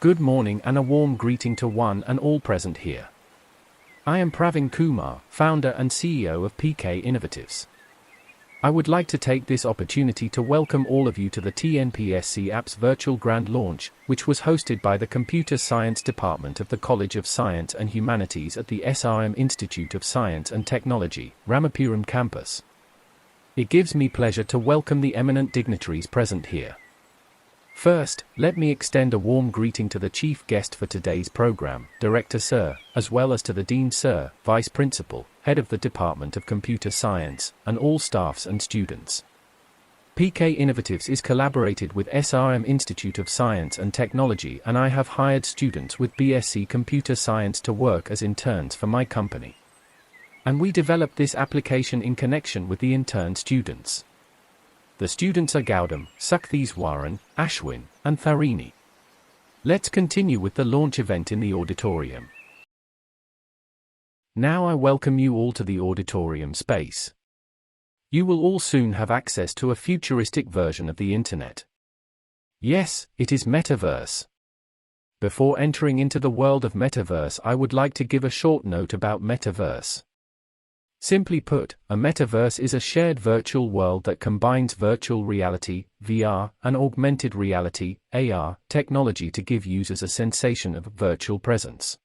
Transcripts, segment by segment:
Good morning and a warm greeting to one and all present here. I am Pravin Kumar, founder and CEO of PK Innovatives. I would like to take this opportunity to welcome all of you to the TNPSC app's virtual grand launch, which was hosted by the Computer Science Department of the College of Science and Humanities at the SRM Institute of Science and Technology, Ramapuram campus. It gives me pleasure to welcome the eminent dignitaries present here. First, let me extend a warm greeting to the chief guest for today's program, Director Sir, as well as to the Dean Sir, Vice Principal, Head of the Department of Computer Science, and all staffs and students. PK Innovatives is collaborated with SRM Institute of Science and Technology, and I have hired students with BSc Computer Science to work as interns for my company. And we developed this application in connection with the intern students. The students are Gautam, Saktheswaran, Ashwin, and Tharini. Let's continue with the launch event in the auditorium. Now I welcome you all to the auditorium space. You will all soon have access to a futuristic version of the internet. Yes, it is Metaverse. Before entering into the world of Metaverse, I would like to give a short note about Metaverse. Simply put, a metaverse is a shared virtual world that combines virtual reality, VR, and augmented reality, AR, technology to give users a sensation of virtual presence.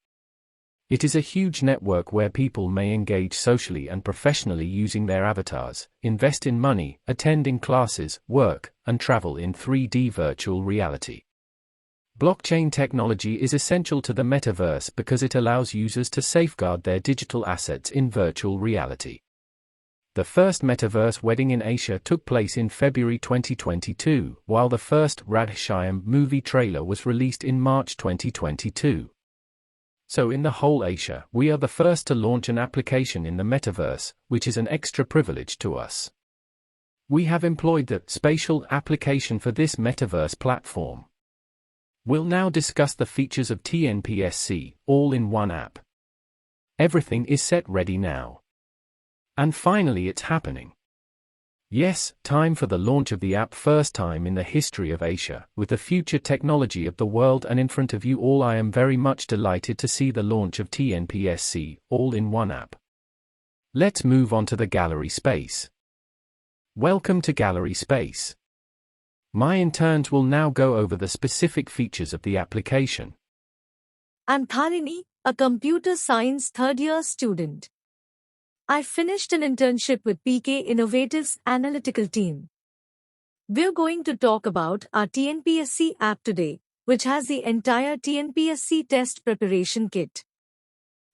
It is a huge network where people may engage socially and professionally using their avatars, invest in money, attend in classes, work, and travel in 3D virtual reality. Blockchain technology is essential to the metaverse because it allows users to safeguard their digital assets in virtual reality. The first metaverse wedding in Asia took place in February 2022, while the first Radheshyam movie trailer was released in March 2022. So in the whole Asia, we are the first to launch an application in the metaverse, which is an extra privilege to us. We have employed the spatial application for this metaverse platform. We'll now discuss the features of TNPSC, all in one app. Everything is set ready now. And finally it's happening. Yes, time for the launch of the app, first time in the history of Asia, with the future technology of the world, and in front of you all I am very much delighted to see the launch of TNPSC, all in one app. Let's move on to the gallery space. Welcome to gallery space. My interns will now go over the specific features of the application. I'm Tharini, a computer science third-year student. I finished an internship with PK Innovatives analytical team. We're going to talk about our TNPSC app today, which has the entire TNPSC test preparation kit.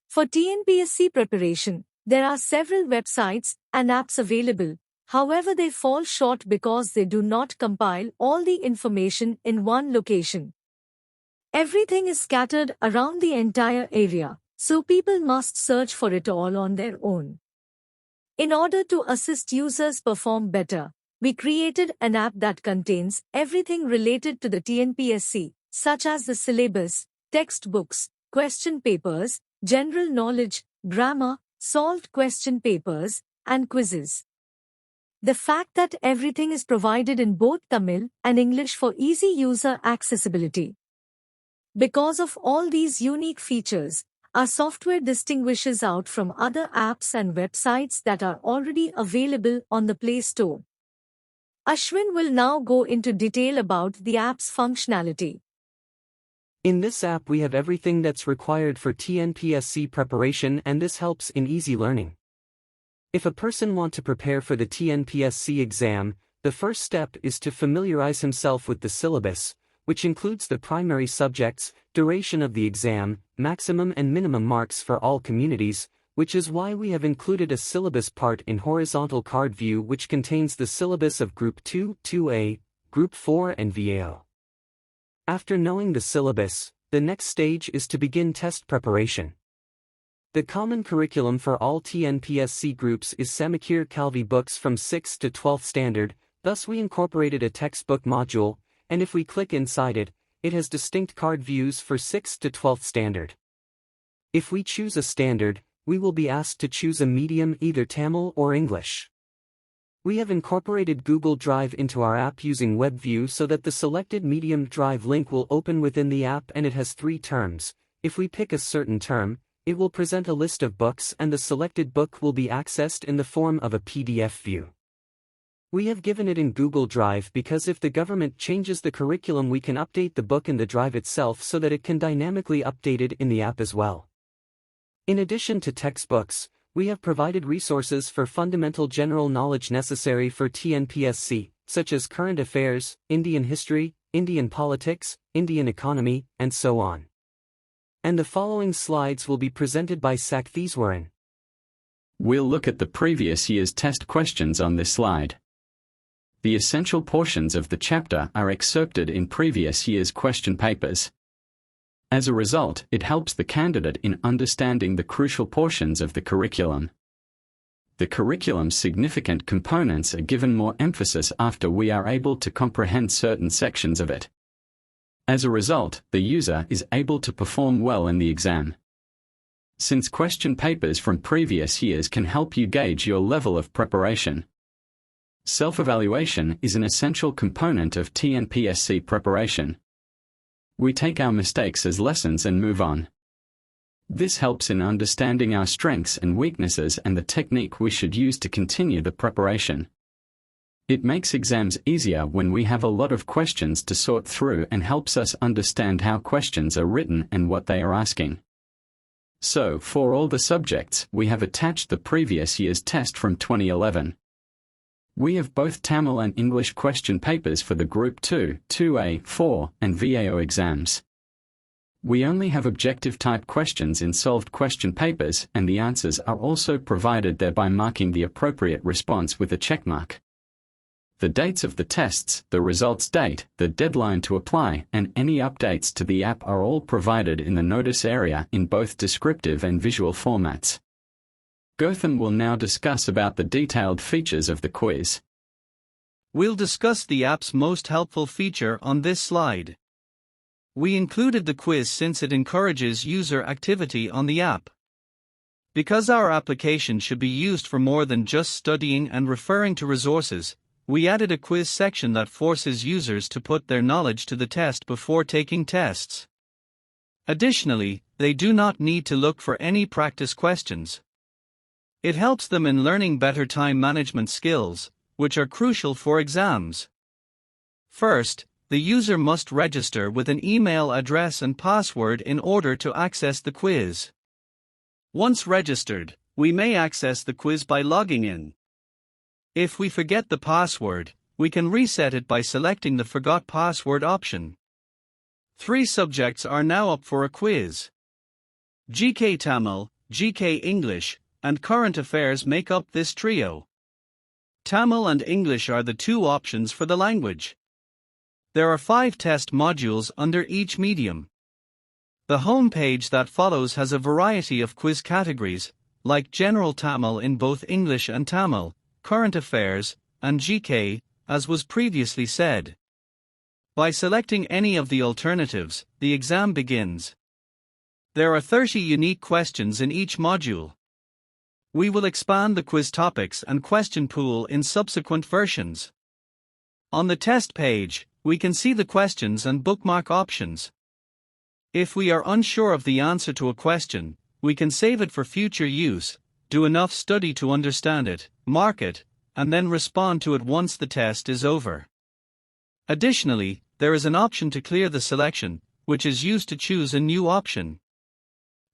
For TNPSC preparation, there are several websites and apps available. However, they fall short because they do not compile all the information in one location. Everything is scattered around the entire area, so people must search for it all on their own. In order to assist users perform better, we created an app that contains everything related to the TNPSC, such as the syllabus, textbooks, question papers, general knowledge, grammar, solved question papers, and quizzes. The fact that everything is provided in both Tamil and English for easy user accessibility. Because of all these unique features, our software distinguishes out from other apps and websites that are already available on the Play Store. Ashwin will now go into detail about the app's functionality. In this app we have everything that's required for TNPSC preparation, and this helps in easy learning. If a person wants to prepare for the TNPSC exam, the first step is to familiarize himself with the syllabus, which includes the primary subjects, duration of the exam, maximum and minimum marks for all communities, which is why we have included a syllabus part in horizontal card view which contains the syllabus of Group 2, 2A, Group 4 and VAO. After knowing the syllabus, the next stage is to begin test preparation. The common curriculum for all TNPSC groups is Samikir Kalvi books from 6th to 12th standard, thus we incorporated a textbook module, and if we click inside it, it has distinct card views for 6th to 12th standard. If we choose a standard, we will be asked to choose a medium, either Tamil or English. We have incorporated Google Drive into our app using WebView so that the selected medium drive link will open within the app, and it has 3 terms. If we pick a certain term, it will present a list of books and the selected book will be accessed in the form of a PDF view. We have given it in Google Drive because if the government changes the curriculum, we can update the book in the drive itself so that it can dynamically update it in the app as well. In addition to textbooks, we have provided resources for fundamental general knowledge necessary for TNPSC, such as current affairs, Indian history, Indian politics, Indian economy, and so on. And the following slides will be presented by Saktheswaran. We'll look at the previous year's test questions on this slide. The essential portions of the chapter are excerpted in previous year's question papers. As a result, it helps the candidate in understanding the crucial portions of the curriculum. The curriculum's significant components are given more emphasis after we are able to comprehend certain sections of it. As a result, the user is able to perform well in the exam. Since question papers from previous years can help you gauge your level of preparation. Self-evaluation is an essential component of TNPSC preparation. We take our mistakes as lessons and move on. This helps in understanding our strengths and weaknesses and the technique we should use to continue the preparation. It makes exams easier when we have a lot of questions to sort through and helps us understand how questions are written and what they are asking. So, for all the subjects, we have attached the previous year's test from 2011. We have both Tamil and English question papers for the Group 2, 2A, 4, and VAO exams. We only have objective type questions in solved question papers, and the answers are also provided there by marking the appropriate response with a checkmark. The dates of the tests, the results date, the deadline to apply, and any updates to the app are all provided in the notice area in both descriptive and visual formats. Gautam will now discuss about the detailed features of the quiz. We'll discuss the app's most helpful feature on this slide. We included the quiz since it encourages user activity on the app. Because our application should be used for more than just studying and referring to resources, we added a quiz section that forces users to put their knowledge to the test before taking tests. Additionally, they do not need to look for any practice questions. It helps them in learning better time management skills, which are crucial for exams. First, the user must register with an email address and password in order to access the quiz. Once registered, we may access the quiz by logging in. If we forget the password, we can reset it by selecting the Forgot Password option. 3 subjects are now up for a quiz. GK Tamil, GK English, and Current Affairs make up this trio. Tamil and English are the 2 options for the language. There are 5 test modules under each medium. The home page that follows has a variety of quiz categories, like General Tamil in both English and Tamil, Current Affairs, and GK, as was previously said. By selecting any of the alternatives, the exam begins. There are 30 unique questions in each module. We will expand the quiz topics and question pool in subsequent versions. On the test page, we can see the questions and bookmark options. If we are unsure of the answer to a question, we can save it for future use, do enough study to understand it, mark it, and then respond to it once the test is over. Additionally, there is an option to clear the selection, which is used to choose a new option.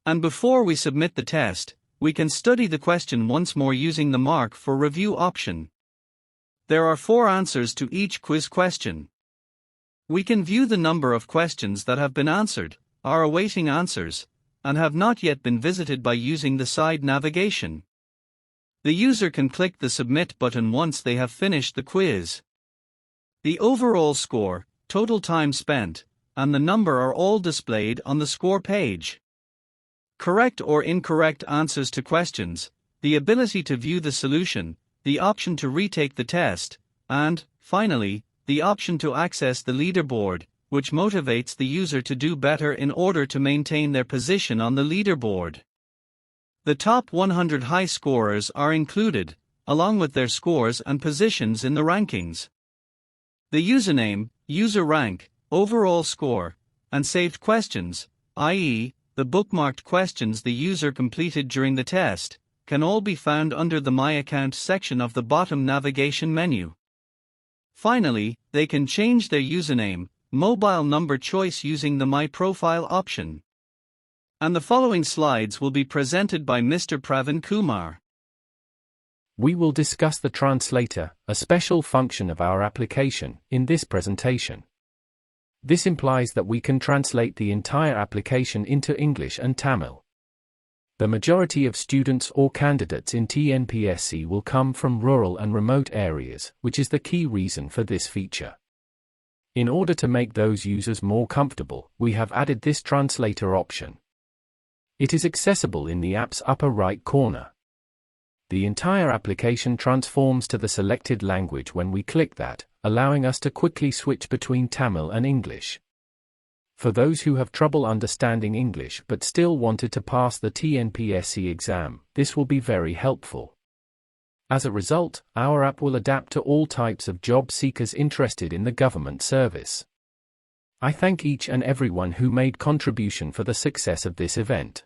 And before we submit the test, we can study the question once more using the Mark for Review option. There are 4 answers to each quiz question. We can view the number of questions that have been answered, are awaiting answers, and have not yet been visited by using the side navigation. The user can click the Submit button once they have finished the quiz. The overall score, total time spent, and the number are all displayed on the score page. Correct or incorrect answers to questions, the ability to view the solution, the option to retake the test, and, finally, the option to access the leaderboard, which motivates the user to do better in order to maintain their position on the leaderboard. The top 100 high scorers are included, along with their scores and positions in the rankings. The username, user rank, overall score, and saved questions, i.e., the bookmarked questions the user completed during the test, can all be found under the My Account section of the bottom navigation menu. Finally, they can change their username, mobile number choice using the My Profile option. And the following slides will be presented by Mr. Pravin Kumar. We will discuss the translator, a special function of our application, in this presentation. This implies that we can translate the entire application into English and Tamil. The majority of students or candidates in TNPSC will come from rural and remote areas, which is the key reason for this feature. In order to make those users more comfortable, we have added this translator option. It is accessible in the app's upper right corner. The entire application transforms to the selected language when we click that, allowing us to quickly switch between Tamil and English. For those who have trouble understanding English but still wanted to pass the TNPSC exam, this will be very helpful. As a result, our app will adapt to all types of job seekers interested in the government service. I thank each and everyone who made contribution for the success of this event.